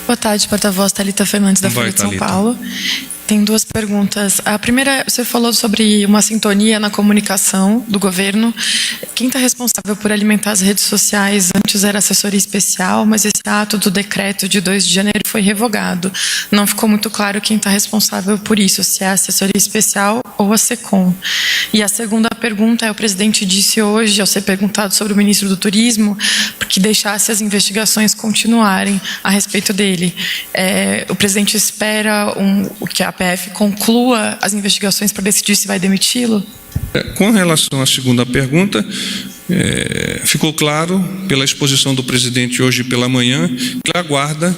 Boa tarde, porta-voz Thalita Fernandes, da Folha de São Paulo. Tem duas perguntas. A primeira, você falou sobre uma sintonia na comunicação do governo. Quem está responsável por alimentar as redes sociais antes era a assessoria especial, mas esse ato do decreto de 2 de janeiro foi revogado. Não ficou muito claro quem está responsável por isso, se é a assessoria especial ou a SECOM. E a segunda pergunta é, o presidente disse hoje, ao ser perguntado sobre o ministro do Turismo, que deixasse as investigações continuarem a respeito dele. O presidente espera que a PF conclua as investigações para decidir se vai demiti-lo? Com relação à segunda pergunta, ficou claro pela exposição do presidente hoje pela manhã que aguarda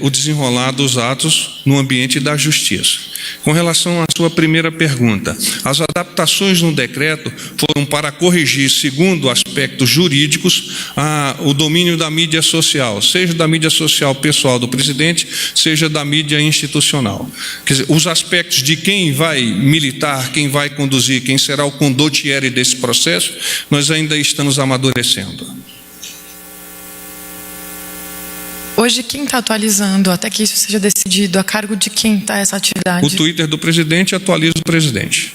o desenrolar dos atos no ambiente da justiça. Com relação à sua primeira pergunta, as adaptações no decreto foram para corrigir, segundo aspectos jurídicos, o domínio da mídia social, seja da mídia social pessoal do presidente, seja da mídia institucional. Quer dizer, os aspectos de quem vai militar, quem vai conduzir, quem será o condottiere desse processo, nós ainda estamos amadurecendo. Hoje, quem está atualizando, até que isso seja decidido, a cargo de quem está essa atividade? O Twitter do presidente atualiza o presidente.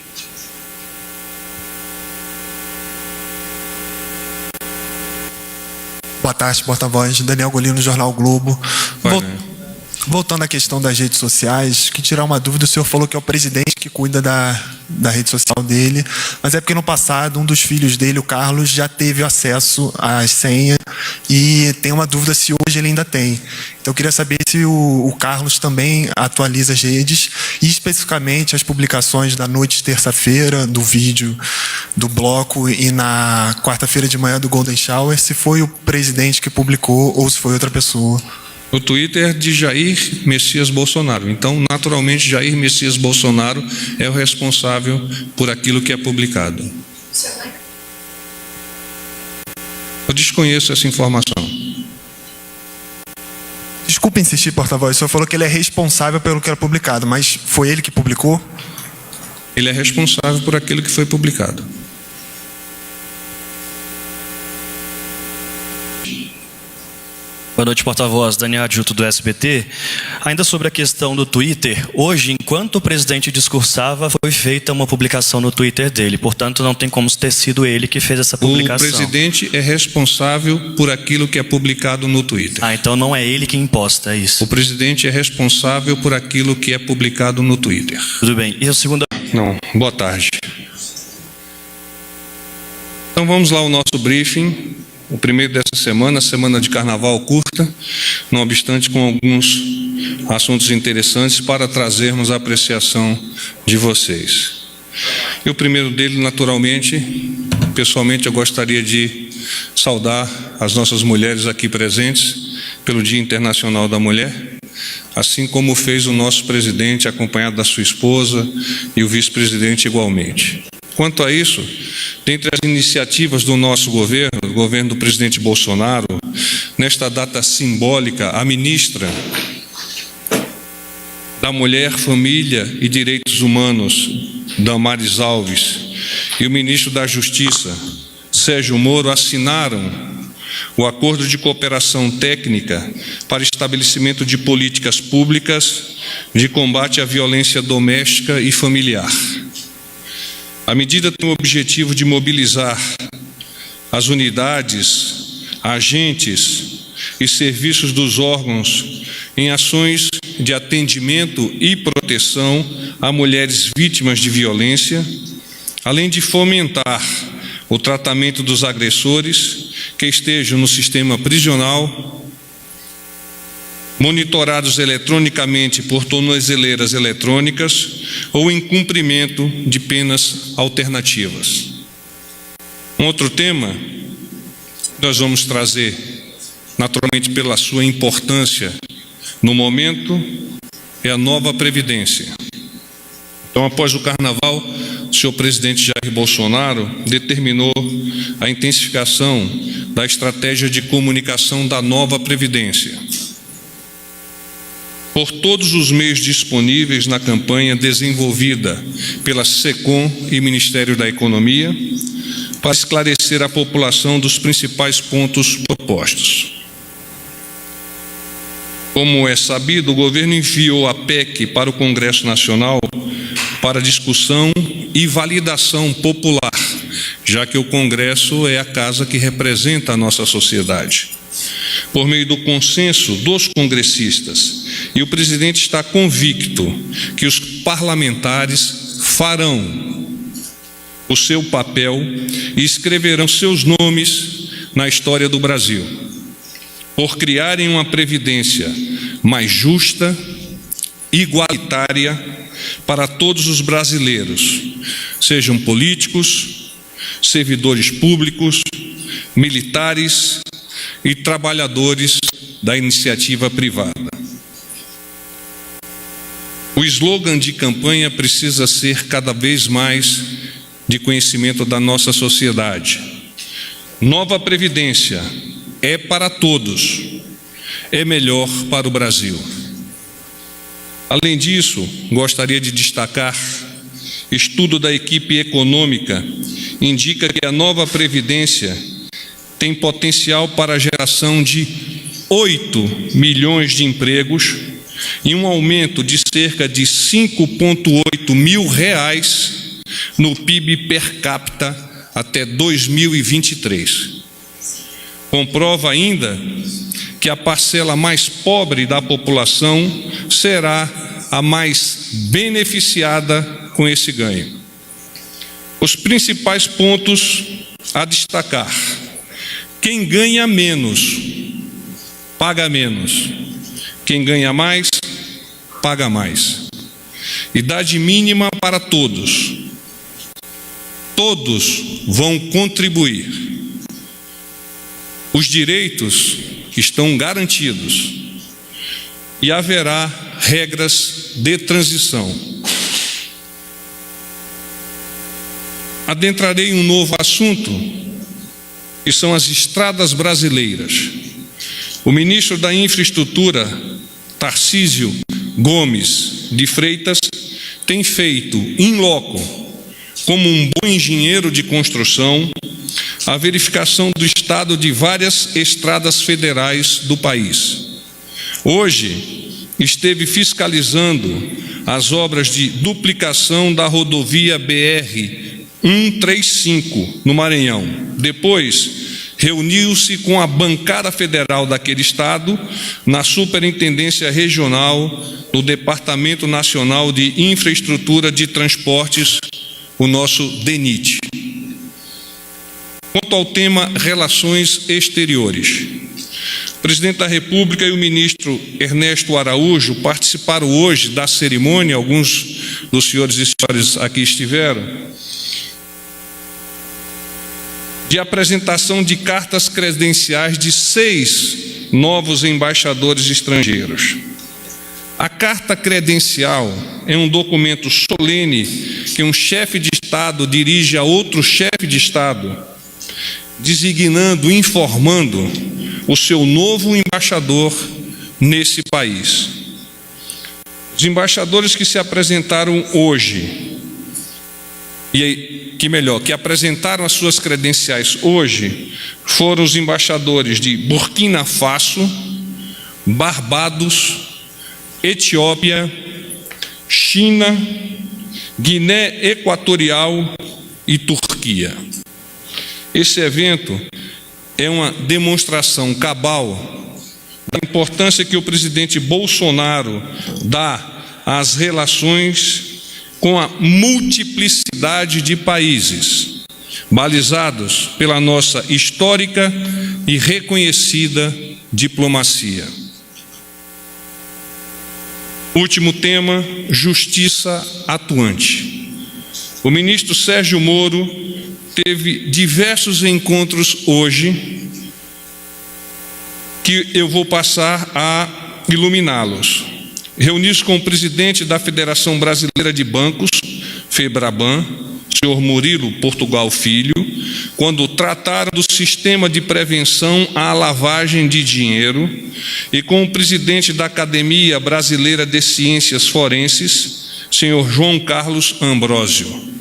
Boa tarde, porta-voz. Daniel Golino, Jornal o Globo. Voltando à questão das redes sociais, que tirar uma dúvida, o senhor falou que é o presidente que cuida da rede social dele, mas é porque no passado um dos filhos dele, o Carlos, já teve acesso às senhas e tem uma dúvida se hoje ele ainda tem. Então eu queria saber se o Carlos também atualiza as redes e especificamente as publicações da noite de terça-feira, do vídeo do bloco e na quarta-feira de manhã do Golden Shower, se foi o presidente que publicou ou se foi outra pessoa. O Twitter de Jair Messias Bolsonaro. Então, naturalmente, Jair Messias Bolsonaro é o responsável por aquilo que é publicado. Eu desconheço essa informação. Desculpa insistir, porta-voz. O senhor falou que ele é responsável pelo que era publicado, mas foi ele que publicou? Ele é responsável por aquilo que foi publicado. Boa noite, porta-voz. Daniel Adjuto, do SBT. Ainda sobre a questão do Twitter, hoje, enquanto o presidente discursava, foi feita uma publicação no Twitter dele. Portanto, não tem como ter sido ele que fez essa publicação. O presidente é responsável por aquilo que é publicado no Twitter. Então não é ele que imposta, é isso? O presidente é responsável por aquilo que é publicado no Twitter. Tudo bem. E a segunda... Não, boa tarde. Então vamos lá ao nosso briefing. O primeiro dessa semana, semana de carnaval curta, não obstante com alguns assuntos interessantes para trazermos a apreciação de vocês. E o primeiro dele, naturalmente, pessoalmente eu gostaria de saudar as nossas mulheres aqui presentes pelo Dia Internacional da Mulher, assim como fez o nosso presidente, acompanhado da sua esposa e o vice-presidente igualmente. Quanto a isso, dentre as iniciativas do nosso governo, do governo do presidente Bolsonaro, nesta data simbólica, a ministra da Mulher, Família e Direitos Humanos, Damares Alves, e o ministro da Justiça, Sérgio Moro, assinaram o Acordo de Cooperação Técnica para estabelecimento de políticas públicas de combate à violência doméstica e familiar. A medida tem o objetivo de mobilizar as unidades, agentes e serviços dos órgãos em ações de atendimento e proteção a mulheres vítimas de violência, além de fomentar o tratamento dos agressores que estejam no sistema prisional, monitorados eletronicamente por tornozeleiras eletrônicas ou em cumprimento de penas alternativas. Um outro tema que nós vamos trazer, naturalmente pela sua importância no momento, é a nova Previdência. Então, após o Carnaval, o senhor presidente Jair Bolsonaro determinou a intensificação da estratégia de comunicação da nova Previdência, por todos os meios disponíveis na campanha desenvolvida pela SECOM e Ministério da Economia, para esclarecer a população dos principais pontos propostos. Como é sabido, o governo enviou a PEC para o Congresso Nacional para discussão e validação popular, já que o Congresso é a casa que representa a nossa sociedade, por meio do consenso dos congressistas. E o presidente está convicto que os parlamentares farão o seu papel e escreverão seus nomes na história do Brasil, por criarem uma previdência mais justa, igualitária para todos os brasileiros, sejam políticos, servidores públicos, militares e trabalhadores da iniciativa privada. O slogan de campanha precisa ser cada vez mais de conhecimento da nossa sociedade. Nova Previdência é para todos, é melhor para o Brasil. Além disso, gostaria de destacar: estudo da equipe econômica indica que a nova Previdência tem potencial para a geração de 8 milhões de empregos e um aumento de cerca de 5,8 mil reais no PIB per capita até 2023. Comprova ainda que a parcela mais pobre da população será a mais beneficiada com esse ganho. Os principais pontos a destacar: quem ganha menos, paga menos. Quem ganha mais, paga mais. Idade mínima para todos. Todos vão contribuir. Os direitos estão garantidos e haverá regras de transição. Adentrarei em um novo assunto, que são as estradas brasileiras. O ministro da Infraestrutura, Tarcísio Gomes de Freitas, tem feito in loco, como um bom engenheiro de construção, a verificação do estado de várias estradas federais do país. Hoje, esteve fiscalizando as obras de duplicação da rodovia BR-135, no Maranhão. Depois, reuniu-se com a bancada federal daquele estado, na Superintendência Regional do Departamento Nacional de Infraestrutura de Transportes, o nosso DENIT. Quanto ao tema Relações Exteriores, o presidente da República e o ministro Ernesto Araújo participaram hoje da cerimônia, alguns dos senhores e senhores aqui estiveram, de apresentação de cartas credenciais de 6 novos embaixadores estrangeiros. A carta credencial é um documento solene que um chefe de Estado dirige a outro chefe de Estado, designando, informando o seu novo embaixador nesse país. Os embaixadores que se apresentaram hoje, que apresentaram as suas credenciais hoje, foram os embaixadores de Burkina Faso, Barbados, Etiópia, China, Guiné Equatorial e Turquia. Esse evento é uma demonstração cabal da importância que o presidente Bolsonaro dá às relações com a multiplicidade de países, balizados pela nossa histórica e reconhecida diplomacia. Último tema: justiça atuante. O ministro Sérgio Moro teve diversos encontros hoje, que eu vou passar a iluminá-los. Reuniu-se com o presidente da Federação Brasileira de Bancos, FEBRABAN, senhor Murilo Portugal Filho, quando trataram do sistema de prevenção à lavagem de dinheiro, e com o presidente da Academia Brasileira de Ciências Forenses, senhor João Carlos Ambrósio,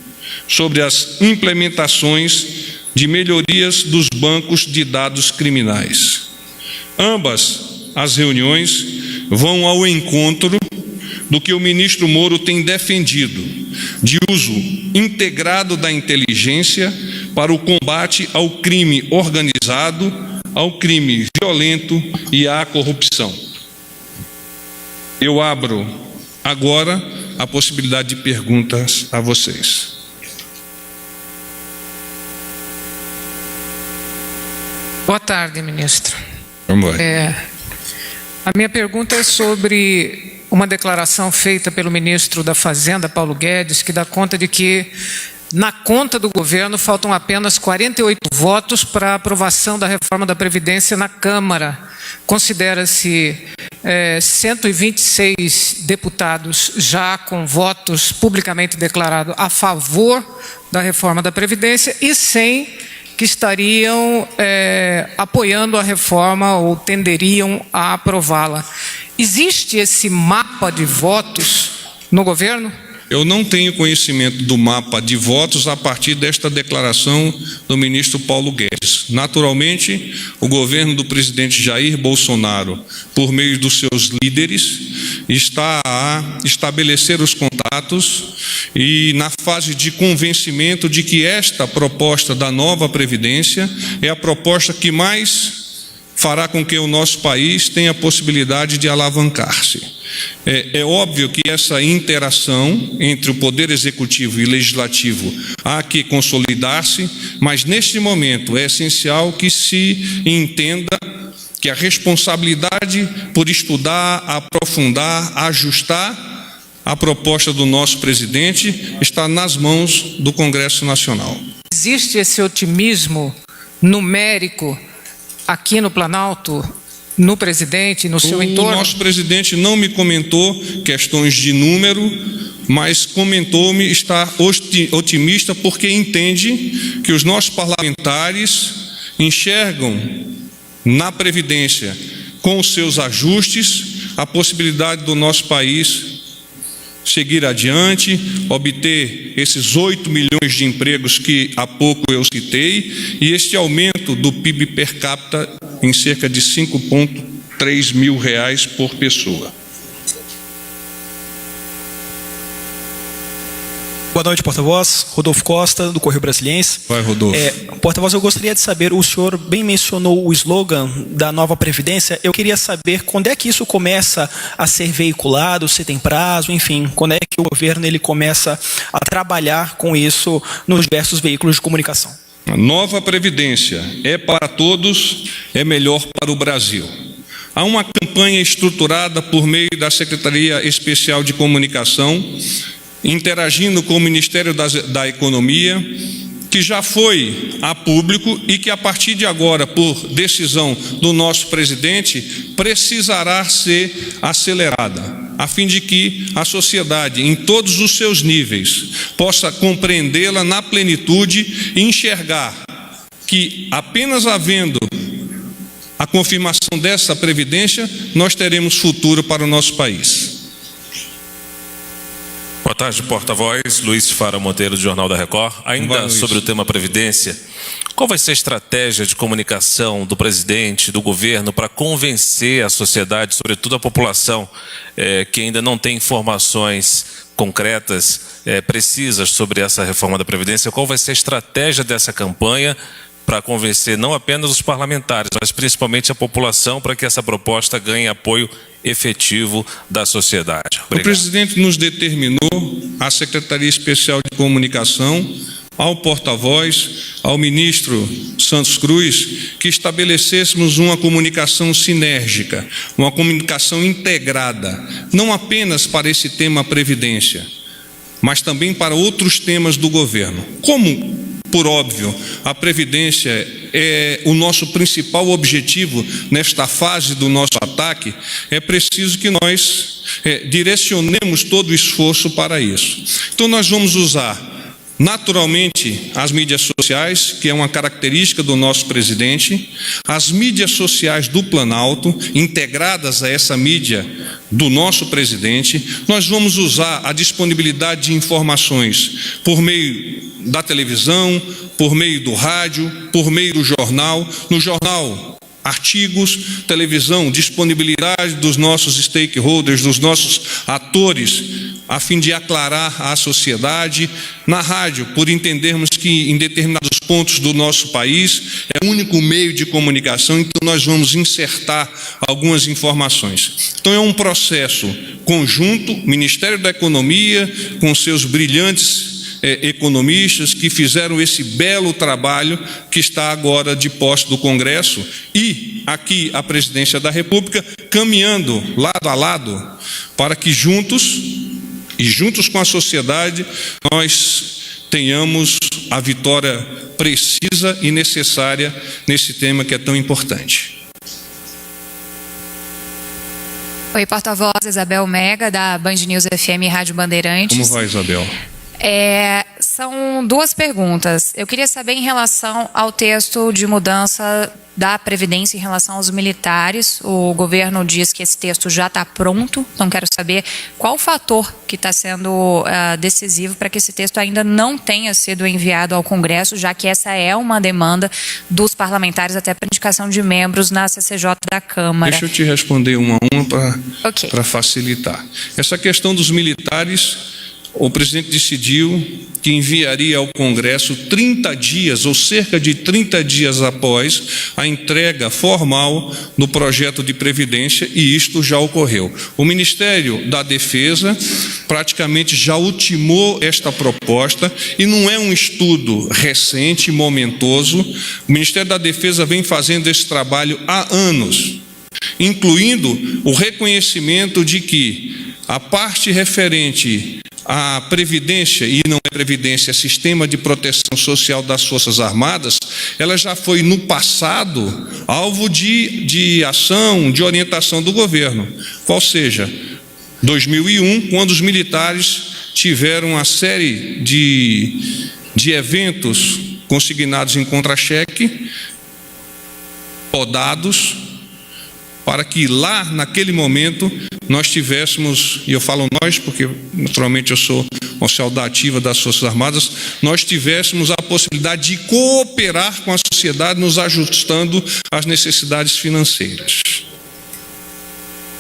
sobre as implementações de melhorias dos bancos de dados criminais. Ambas as reuniões vão ao encontro do que o ministro Moro tem defendido, de uso integrado da inteligência para o combate ao crime organizado, ao crime violento e à corrupção. Eu abro agora a possibilidade de perguntas a vocês. Boa tarde, ministro. Vamos lá. A minha pergunta é sobre uma declaração feita pelo ministro da Fazenda, Paulo Guedes, que dá conta de que na conta do governo faltam apenas 48 votos para a aprovação da reforma da Previdência na Câmara. Considera-se 126 deputados já com votos publicamente declarados a favor da reforma da Previdência e 100 que estariam apoiando a reforma ou tenderiam a aprová-la. Existe esse mapa de votos no governo? Eu não tenho conhecimento do mapa de votos a partir desta declaração do ministro Paulo Guedes. Naturalmente, o governo do presidente Jair Bolsonaro, por meio dos seus líderes, está a estabelecer os contatos e na fase de convencimento de que esta proposta da nova Previdência é a proposta que mais fará com que o nosso país tenha a possibilidade de alavancar-se. É óbvio que essa interação entre o Poder Executivo e Legislativo há que consolidar-se, mas neste momento é essencial que se entenda que a responsabilidade por estudar, aprofundar, ajustar a proposta do nosso presidente está nas mãos do Congresso Nacional. Existe esse otimismo numérico aqui no Planalto, no presidente, no seu entorno? O nosso presidente não me comentou questões de número, mas comentou-me estar otimista porque entende que os nossos parlamentares enxergam na Previdência, com os seus ajustes, a possibilidade do nosso país seguir adiante, obter esses 8 milhões de empregos que há pouco eu citei e este aumento do PIB per capita em cerca de 5,3 mil reais por pessoa. Boa noite, porta-voz. Rodolfo Costa, do Correio Brasiliense. Vai, Rodolfo. Porta-voz, eu gostaria de saber, o senhor bem mencionou o slogan da nova Previdência, eu queria saber quando é que isso começa a ser veiculado, se tem prazo, enfim, quando é que o governo ele começa a trabalhar com isso nos diversos veículos de comunicação. A nova Previdência é para todos, é melhor para o Brasil. Há uma campanha estruturada por meio da Secretaria Especial de Comunicação, interagindo com o Ministério da Economia, que já foi a público e que a partir de agora, por decisão do nosso presidente, precisará ser acelerada, a fim de que a sociedade, em todos os seus níveis, possa compreendê-la na plenitude e enxergar que apenas havendo a confirmação dessa Previdência, nós teremos futuro para o nosso país. Boa tarde, porta-voz. Luiz Fara Monteiro, do Jornal da Record. Ainda sobre o tema Previdência, qual vai ser a estratégia de comunicação do presidente, do governo, para convencer a sociedade, sobretudo a população, que ainda não tem informações concretas, precisas sobre essa reforma da Previdência? Qual vai ser a estratégia dessa campanha para convencer não apenas os parlamentares, mas principalmente a população, para que essa proposta ganhe apoio efetivo da sociedade? Obrigado. O presidente nos determinou, à Secretaria Especial de Comunicação, ao porta-voz, ao ministro Santos Cruz, que estabelecêssemos uma comunicação sinérgica, uma comunicação integrada, não apenas para esse tema Previdência, mas também para outros temas do governo. Como, por óbvio, a Previdência é o nosso principal objetivo nesta fase do nosso ataque, é preciso que nós direcionemos todo o esforço para isso. Então nós vamos usar naturalmente as mídias sociais, que é uma característica do nosso presidente, as mídias sociais do Planalto, integradas a essa mídia do nosso presidente. Nós vamos usar a disponibilidade de informações por meio da televisão, por meio do rádio, por meio do jornal. No jornal artigos, televisão, disponibilidade dos nossos stakeholders, dos nossos atores, a fim de aclarar à sociedade, na rádio, por entendermos que em determinados pontos do nosso país é o único meio de comunicação, então nós vamos insertar algumas informações. Então é um processo conjunto, Ministério da Economia, com seus brilhantes economistas que fizeram esse belo trabalho que está agora de posse do Congresso, e aqui a Presidência da República caminhando lado a lado para que juntos com a sociedade nós tenhamos a vitória precisa e necessária nesse tema que é tão importante. Oi, porta-voz Isabel Mega, da Band News FM Rádio Bandeirantes. Como vai, Isabel? São duas perguntas. Eu queria saber em relação ao texto de mudança da Previdência em relação aos militares. O governo diz que esse texto já está pronto, então quero saber qual o fator que está sendo decisivo para que esse texto ainda não tenha sido enviado ao Congresso, já que essa é uma demanda dos parlamentares até para indicação de membros na CCJ da Câmara. Deixa eu te responder uma a uma para facilitar. Essa questão dos militares, o presidente decidiu que enviaria ao Congresso 30 dias, ou cerca de 30 dias após a entrega formal do projeto de Previdência, e isto já ocorreu. O Ministério da Defesa praticamente já ultimou esta proposta, e não é um estudo recente, momentoso. O Ministério da Defesa vem fazendo esse trabalho há anos, incluindo o reconhecimento de que a parte referente à Previdência, e não é Previdência, é Sistema de Proteção Social das Forças Armadas, ela já foi no passado alvo de ação, de orientação do governo. Qual seja, 2001, quando os militares tiveram uma série de eventos consignados em contra-cheque, podados, para que lá, naquele momento, nós tivéssemos, e eu falo nós porque naturalmente eu sou oficial da ativa das Forças Armadas, nós tivéssemos a possibilidade de cooperar com a sociedade, nos ajustando às necessidades financeiras.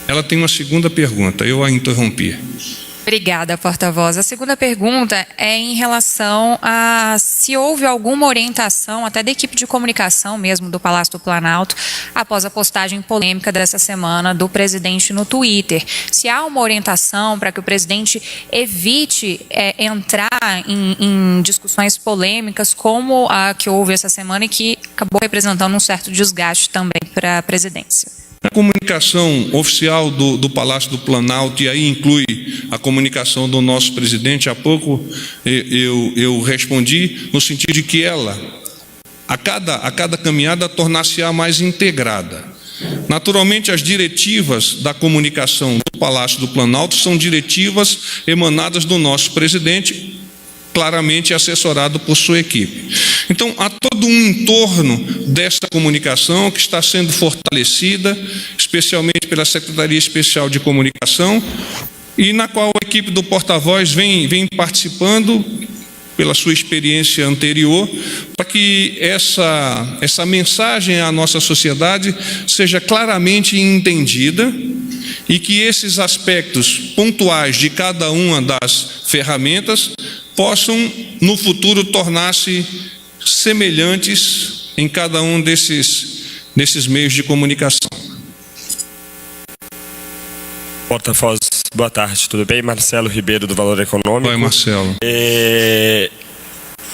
Ela tem uma segunda pergunta, eu a interrompi. Obrigada, porta-voz. A segunda pergunta é em relação a se houve alguma orientação, até da equipe de comunicação mesmo do Palácio do Planalto, após a postagem polêmica dessa semana do presidente no Twitter. Se há uma orientação para que o presidente evite entrar em discussões polêmicas como a que houve essa semana e que acabou representando um certo desgaste também para a presidência. A comunicação oficial do Palácio do Planalto, e aí inclui a comunicação do nosso presidente, há pouco eu respondi no sentido de que ela, a cada caminhada, tornar-se-á mais integrada. Naturalmente, as diretivas da comunicação do Palácio do Planalto são diretivas emanadas do nosso presidente, claramente assessorado por sua equipe. Então, há todo um entorno dessa comunicação que está sendo fortalecida, especialmente pela Secretaria Especial de Comunicação, e na qual a equipe do porta-voz vem participando pela sua experiência anterior, para que essa mensagem à nossa sociedade seja claramente entendida e que esses aspectos pontuais de cada uma das ferramentas possam, no futuro, tornar-se semelhantes em cada um desses meios de comunicação. Porta-voz, boa tarde, tudo bem? Marcelo Ribeiro, do Valor Econômico. Oi, Marcelo.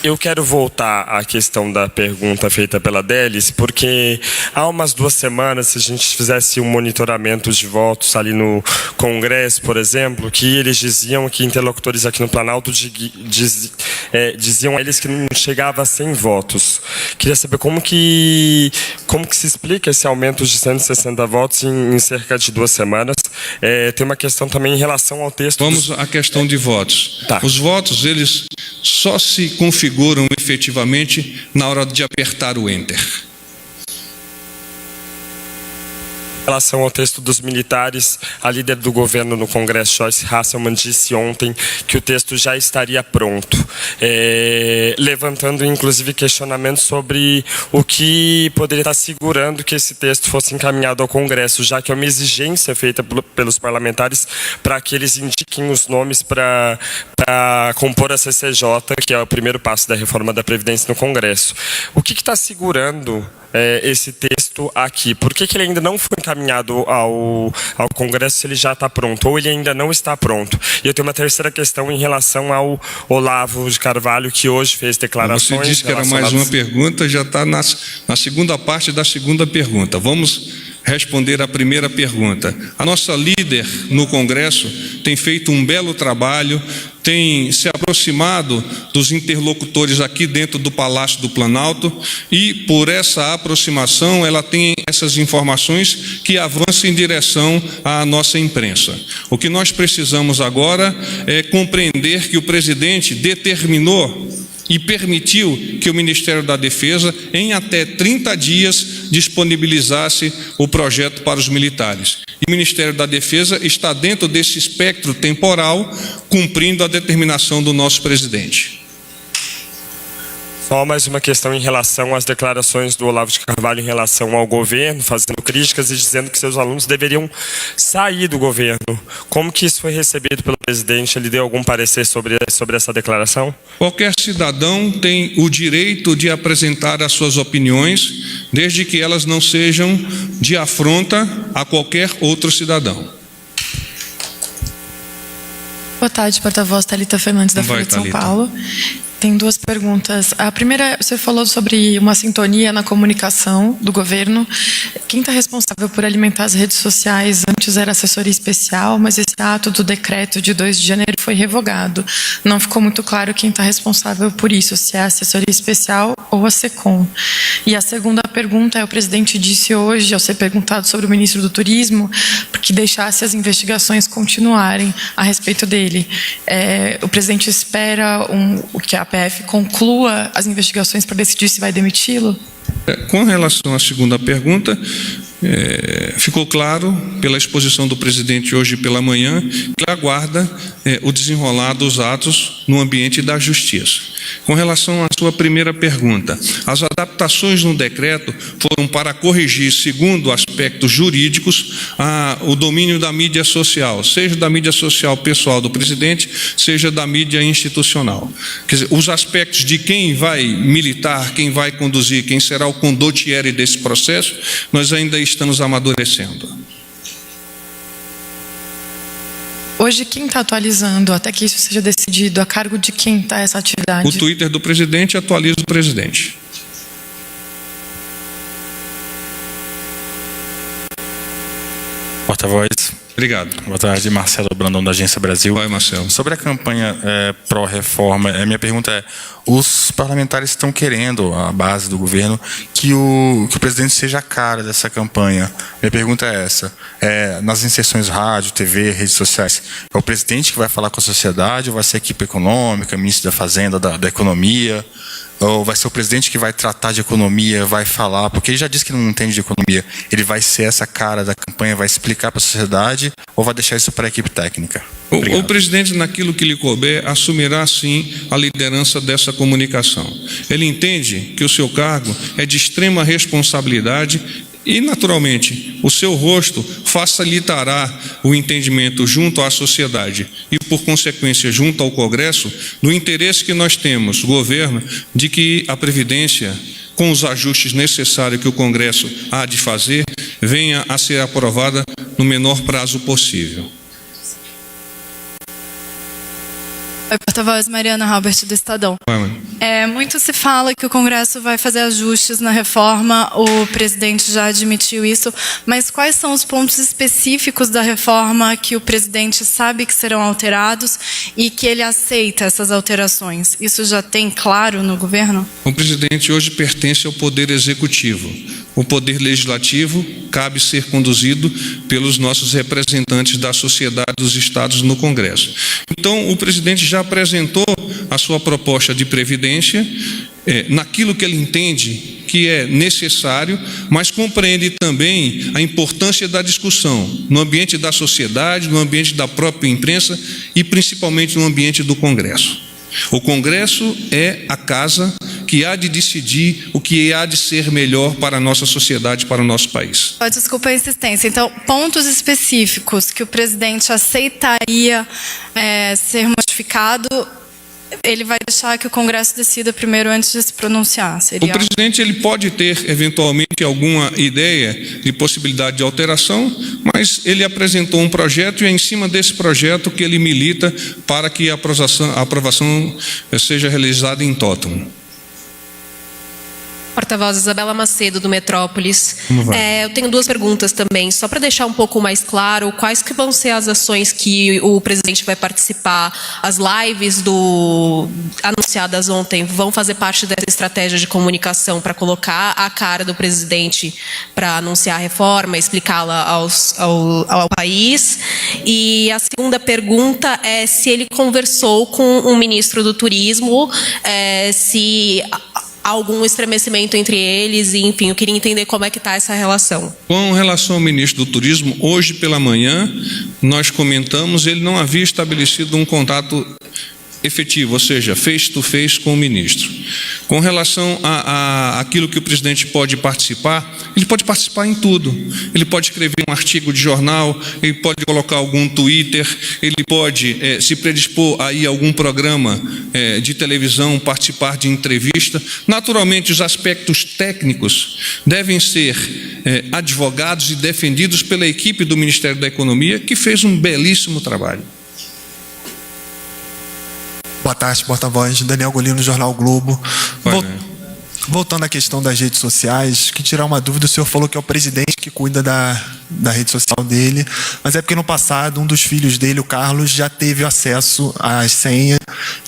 Eu quero voltar à questão da pergunta feita pela Délis, porque há umas 2 semanas, se a gente fizesse um monitoramento de votos ali no Congresso, por exemplo, que eles diziam que interlocutores aqui no Planalto diziam a eles que não chegava a 100 votos. Queria saber como que se explica esse aumento de 160 votos em cerca de 2 semanas. Tem uma questão também em relação ao texto. Vamos à questão de votos. Tá. Os votos, eles só se configuram efetivamente na hora de apertar o Enter. relação ao texto dos militares, a líder do governo no Congresso, Joyce Hasselmann, disse ontem que o texto já estaria pronto, levantando inclusive questionamentos sobre o que poderia estar segurando que esse texto fosse encaminhado ao Congresso, já que é uma exigência feita pelos parlamentares para que eles indiquem os nomes para compor a CCJ, que é o primeiro passo da reforma da Previdência no Congresso. O que está segurando esse texto aqui? Por que ele ainda não foi encaminhado ao Congresso se ele já está pronto? Ou ele ainda não está pronto? E eu tenho uma terceira questão em relação ao Olavo de Carvalho, que hoje fez declarações... Você disse que era mais uma pergunta, já está na segunda parte da segunda pergunta. Vamos responder a primeira pergunta. A nossa líder no Congresso tem feito um belo trabalho, tem se aproximado dos interlocutores aqui dentro do Palácio do Planalto e, por essa aproximação, ela tem essas informações que avançam em direção à nossa imprensa. O que nós precisamos agora é compreender que o presidente determinou e permitiu que o Ministério da Defesa, em até 30 dias, disponibilizasse o projeto para os militares. E o Ministério da Defesa está dentro desse espectro temporal, cumprindo a determinação do nosso presidente. Só mais uma questão em relação às declarações do Olavo de Carvalho em relação ao governo, fazendo críticas e dizendo que seus alunos deveriam sair do governo. Como que isso foi recebido pelo presidente? Ele deu algum parecer sobre essa declaração? Qualquer cidadão tem o direito de apresentar as suas opiniões, desde que elas não sejam de afronta a qualquer outro cidadão. Boa tarde, porta-voz Thalita Fernandes, da Folha de São Paulo. Tem duas perguntas. A primeira, você falou sobre uma sintonia na comunicação do governo. Quem está responsável por alimentar as redes sociais antes era a assessoria especial, mas esse ato do decreto de 2 de janeiro foi revogado. Não ficou muito claro quem está responsável por isso, se é a assessoria especial ou a SECOM. E a segunda pergunta é, o presidente disse hoje, ao ser perguntado sobre o ministro do Turismo, que deixasse as investigações continuarem a respeito dele. O presidente espera que a PF conclua as investigações para decidir se vai demiti-lo? Com relação à segunda pergunta, ficou claro pela exposição do presidente hoje pela manhã que aguarda o desenrolar dos atos no ambiente da justiça. Com relação à sua primeira pergunta, as adaptações no decreto foram para corrigir, segundo aspectos jurídicos, o domínio da mídia social, seja da mídia social pessoal do presidente, seja da mídia institucional. Quer dizer, os aspectos de quem vai militar, quem vai conduzir, quem será o condottiere desse processo, nós ainda estamos amadurecendo. Hoje, quem está atualizando, até que isso seja decidido, a cargo de quem está essa atividade? O Twitter do presidente atualiza o presidente. Porta-voz. Obrigado. Boa tarde, Marcelo Brandão, da Agência Brasil. Vai, Marcelo. Sobre a campanha pró-reforma, minha pergunta é, os parlamentares estão querendo, a base do governo, que o presidente seja a cara dessa campanha. Minha pergunta é essa, nas inserções rádio, TV, redes sociais, é o presidente que vai falar com a sociedade ou vai ser a equipe econômica, ministro da Fazenda, da Economia? Ou vai ser o presidente que vai tratar de economia, vai falar, porque ele já disse que não entende de economia, ele vai ser essa cara da campanha, vai explicar para a sociedade, ou vai deixar isso para a equipe técnica? O presidente, naquilo que lhe couber, assumirá sim a liderança dessa comunicação. Ele entende que o seu cargo é de extrema responsabilidade e, naturalmente, o seu rosto facilitará o entendimento junto à sociedade e, por consequência, junto ao Congresso, do interesse que nós temos, governo, de que a Previdência, com os ajustes necessários que o Congresso há de fazer, venha a ser aprovada no menor prazo possível. Oi, porta-voz Mariana Halbert, do Estadão. Muito se fala que o Congresso vai fazer ajustes na reforma, o presidente já admitiu isso, mas quais são os pontos específicos da reforma que o presidente sabe que serão alterados e que ele aceita essas alterações? Isso já tem claro no governo? O presidente hoje pertence ao Poder Executivo. O Poder Legislativo cabe ser conduzido pelos nossos representantes da sociedade dos estados no Congresso. Então, o presidente já apresentou a sua proposta de previdência, naquilo que ele entende que é necessário, mas compreende também a importância da discussão no ambiente da sociedade, no ambiente da própria imprensa e principalmente no ambiente do Congresso. O Congresso é a casa que há de decidir o que há de ser melhor para a nossa sociedade, para o nosso país. Desculpa a insistência. Então, pontos específicos que o presidente aceitaria ser modificado, ele vai deixar que o Congresso decida primeiro antes de se pronunciar? O presidente ele pode ter, eventualmente, alguma ideia de possibilidade de alteração, mas ele apresentou um projeto e é em cima desse projeto que ele milita para que a aprovação seja realizada em totum. Porta-voz Isabela Macedo, do Metrópolis. Eu tenho duas perguntas também, só para deixar um pouco mais claro, quais que vão ser as ações que o presidente vai participar? As lives anunciadas ontem vão fazer parte dessa estratégia de comunicação para colocar a cara do presidente para anunciar a reforma, explicá-la ao país? E a segunda pergunta é se ele conversou com o ministro do Turismo, se algum estremecimento entre eles, e, enfim, eu queria entender como é que está essa relação. Com relação ao ministro do Turismo, hoje pela manhã, nós comentamos, ele não havia estabelecido um contato efetivo, ou seja, face to face com o ministro. Com relação a aquilo que o presidente pode participar, ele pode participar em tudo. Ele pode escrever um artigo de jornal, ele pode colocar algum Twitter, ele pode se predispor a ir a algum programa de televisão, participar de entrevista. Naturalmente, os aspectos técnicos devem ser advogados e defendidos pela equipe do Ministério da Economia, que fez um belíssimo trabalho. Boa tarde, porta-voz. Daniel Golino, Jornal Globo. Voltando à questão das redes sociais, que tirar uma dúvida, o senhor falou que é o presidente que cuida da rede social dele, mas é porque no passado um dos filhos dele, o Carlos, já teve acesso às senhas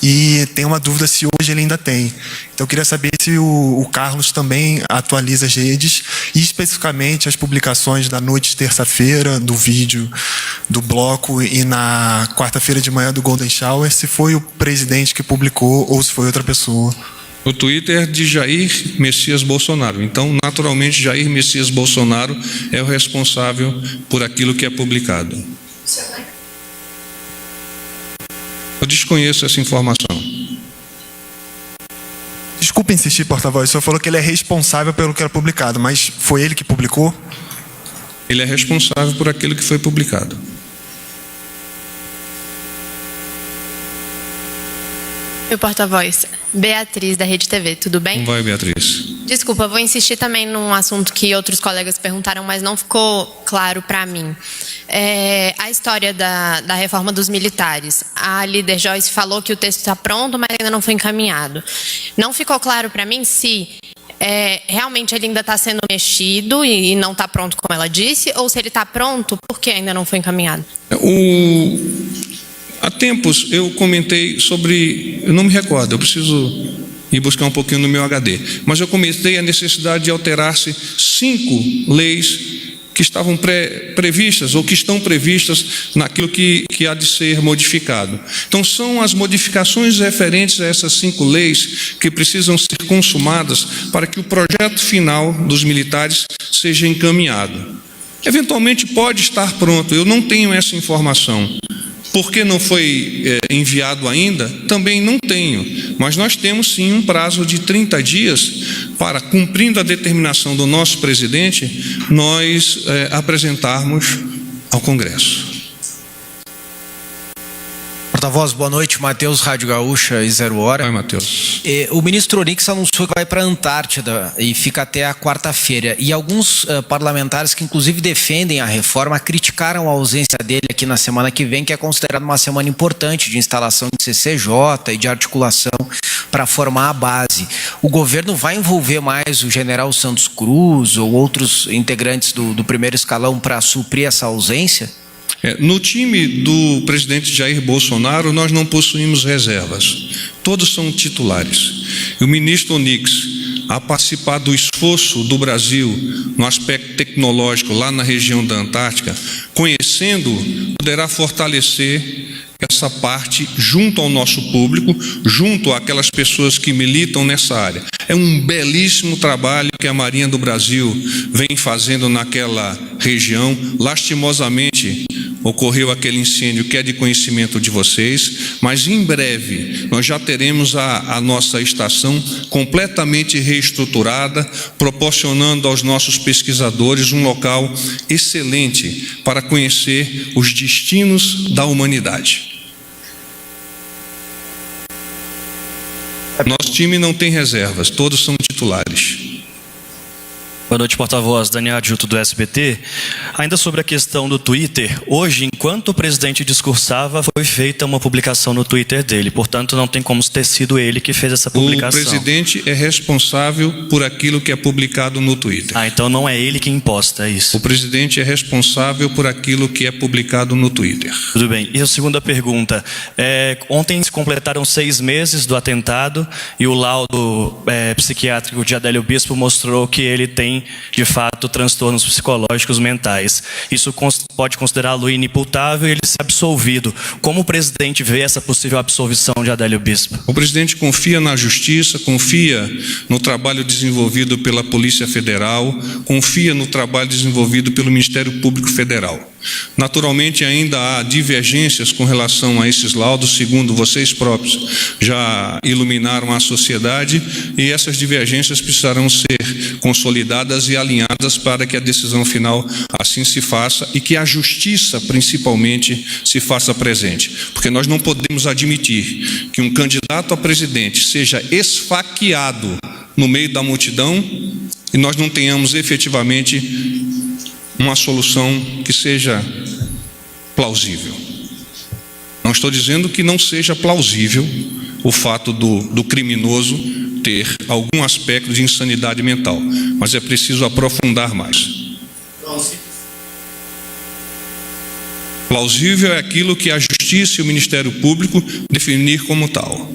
e tem uma dúvida se hoje ele ainda tem. Então eu queria saber se o Carlos também atualiza as redes e especificamente as publicações da noite de terça-feira, do vídeo, do bloco e na quarta-feira de manhã do Golden Shower, se foi o presidente que publicou ou se foi outra pessoa. O Twitter de Jair Messias Bolsonaro. Então, naturalmente, Jair Messias Bolsonaro é o responsável por aquilo que é publicado. Eu desconheço essa informação. Desculpa insistir, porta-voz. O senhor falou que ele é responsável pelo que era publicado, mas foi ele que publicou? Ele é responsável por aquilo que foi publicado. Meu porta-voz, Beatriz, da Rede TV, tudo bem? Como vai, Beatriz? Desculpa, vou insistir também num assunto que outros colegas perguntaram, mas não ficou claro para mim. A história da reforma dos militares. A líder Joyce falou que o texto está pronto, mas ainda não foi encaminhado. Não ficou claro para mim se realmente ele ainda está sendo mexido e não está pronto, como ela disse, ou se ele está pronto porque ainda não foi encaminhado. Há tempos eu comentei sobre, eu não me recordo, eu preciso ir buscar um pouquinho no meu HD, mas eu comentei a necessidade de alterar-se 5 leis que estavam previstas ou que estão previstas naquilo que há de ser modificado. Então são as modificações referentes a essas 5 leis que precisam ser consumadas para que o projeto final dos militares seja encaminhado. Eventualmente pode estar pronto, eu não tenho essa informação. Por que não foi enviado ainda? Também não tenho. Mas nós temos sim um prazo de 30 dias para, cumprindo a determinação do nosso presidente, nós apresentarmos ao Congresso. Porta-voz, boa noite. Matheus, Rádio Gaúcha e 0 Hora. Oi, Matheus. O ministro Onix anunciou que vai para a Antártida e fica até a quarta-feira. E alguns parlamentares que inclusive defendem a reforma criticaram a ausência dele aqui na semana que vem, que é considerada uma semana importante de instalação de CCJ e de articulação para formar a base. O governo vai envolver mais o general Santos Cruz ou outros integrantes do primeiro escalão para suprir essa ausência? No time do presidente Jair Bolsonaro, nós não possuímos reservas. Todos são titulares. E o ministro Onix, a participar do esforço do Brasil no aspecto tecnológico lá na região da Antártica, conhecendo, poderá fortalecer essa parte junto ao nosso público, junto àquelas pessoas que militam nessa área. É um belíssimo trabalho que a Marinha do Brasil vem fazendo naquela região. Lastimosamente, ocorreu aquele incêndio que é de conhecimento de vocês, mas em breve nós já teremos a nossa estação completamente reestruturada, proporcionando aos nossos pesquisadores um local excelente para conhecer os destinos da humanidade. Nosso time não tem reservas, todos são titulares. Boa noite, porta-voz. Daniel Adjuto, do SBT. Ainda sobre a questão do Twitter, hoje, enquanto o presidente discursava, foi feita uma publicação no Twitter dele. Portanto, não tem como ter sido ele que fez essa publicação. O presidente é responsável por aquilo que é publicado no Twitter. Então não é ele que imposta, é isso? O presidente é responsável por aquilo que é publicado no Twitter. Tudo bem. E a segunda pergunta. Ontem se completaram 6 meses do atentado e o laudo psiquiátrico de Adélio Bispo mostrou que ele tem de fato transtornos psicológicos mentais. Isso pode considerá-lo inimputável e ele ser absolvido. Como o presidente vê essa possível absolvição de Adélio Bispo? O presidente confia na justiça, confia no trabalho desenvolvido pela Polícia Federal, confia no trabalho desenvolvido pelo Ministério Público Federal. Naturalmente, ainda há divergências com relação a esses laudos, segundo vocês próprios já iluminaram a sociedade, e essas divergências precisarão ser consolidadas e alinhadas para que a decisão final assim se faça e que a justiça, principalmente, se faça presente. Porque nós não podemos admitir que um candidato a presidente seja esfaqueado no meio da multidão e nós não tenhamos efetivamente uma solução que seja plausível. Não estou dizendo que não seja plausível o fato do criminoso ter algum aspecto de insanidade mental, mas é preciso aprofundar mais. Plausível é aquilo que a Justiça e o Ministério Público definir como tal.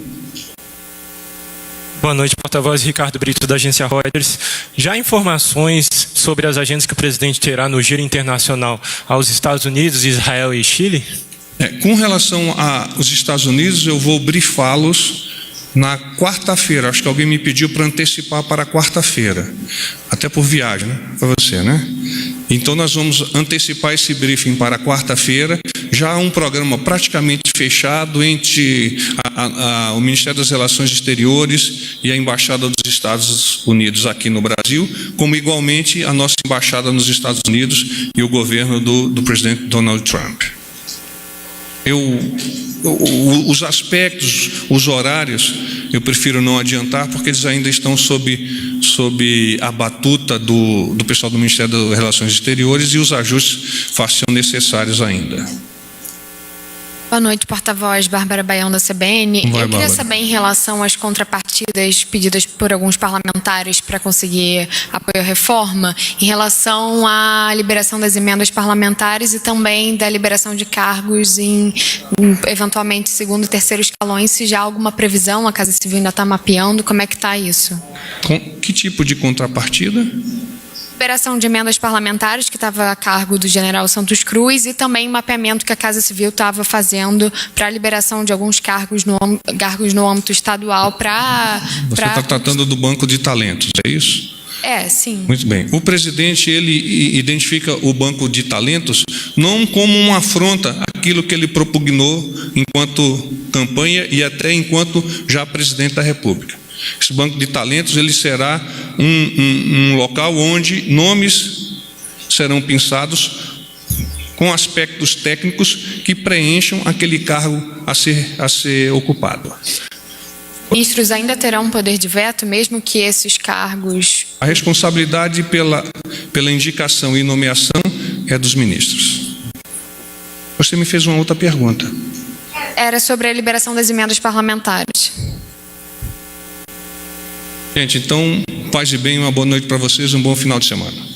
Boa noite, porta-voz Ricardo Brito, da agência Reuters. Já há informações sobre as agendas que o presidente terá no giro internacional aos Estados Unidos, Israel e Chile? Com relação aos Estados Unidos, eu vou brifá-los na quarta-feira. Acho que alguém me pediu para antecipar para quarta-feira, até por viagem, né? Para você, né? Então nós vamos antecipar esse briefing para quarta-feira. Já há um programa praticamente fechado entre o Ministério das Relações Exteriores e a Embaixada dos Estados Unidos aqui no Brasil, como igualmente a nossa Embaixada nos Estados Unidos e o governo do presidente Donald Trump. Os aspectos, os horários, eu prefiro não adiantar, porque eles ainda estão sob a batuta do pessoal do Ministério das Relações Exteriores e os ajustes façam necessários ainda. Boa noite, porta-voz Bárbara Baião, da CBN. Eu queria saber em relação às contrapartidas pedidas por alguns parlamentares para conseguir apoio à reforma, em relação à liberação das emendas parlamentares e também da liberação de cargos em eventualmente segundo e terceiro escalões, se já há alguma previsão, a Casa Civil ainda está mapeando, como é que está isso? Com que tipo de contrapartida? Liberação de emendas parlamentares, que estava a cargo do general Santos Cruz, e também mapeamento que a Casa Civil estava fazendo para a liberação de alguns cargos no âmbito estadual para... Você está tratando do Banco de Talentos, é isso? Sim. Muito bem. O presidente, ele identifica o Banco de Talentos não como uma afronta àquilo que ele propugnou enquanto campanha e até enquanto já presidente da República. Esse Banco de Talentos ele será um local onde nomes serão pensados com aspectos técnicos que preencham aquele cargo a ser ocupado. Ministros ainda terão poder de veto, mesmo que esses cargos... A responsabilidade pela indicação e nomeação é dos ministros. Você me fez uma outra pergunta. Era sobre a liberação das emendas parlamentares. Gente, então, paz e bem, uma boa noite para vocês, um bom final de semana.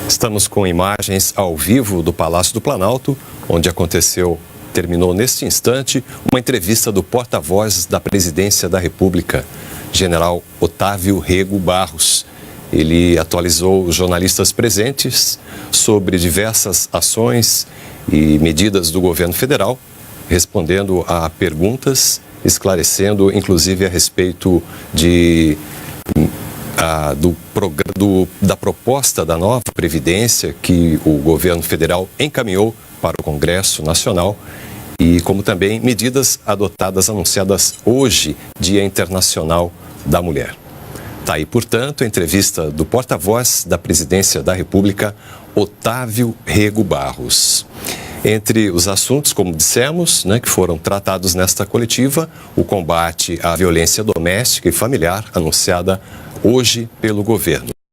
Estamos com imagens ao vivo do Palácio do Planalto, onde terminou neste instante uma entrevista do porta-voz da Presidência da República, General Otávio Rego Barros. Ele atualizou os jornalistas presentes sobre diversas ações e medidas do governo federal, respondendo a perguntas, esclarecendo inclusive a respeito da proposta da nova Previdência que o governo federal encaminhou para o Congresso Nacional e como também medidas anunciadas hoje, Dia Internacional da Mulher. Está aí, portanto, a entrevista do porta-voz da Presidência da República, Otávio Rego Barros. Entre os assuntos, como dissemos, que foram tratados nesta coletiva, o combate à violência doméstica e familiar, anunciada hoje pelo governo.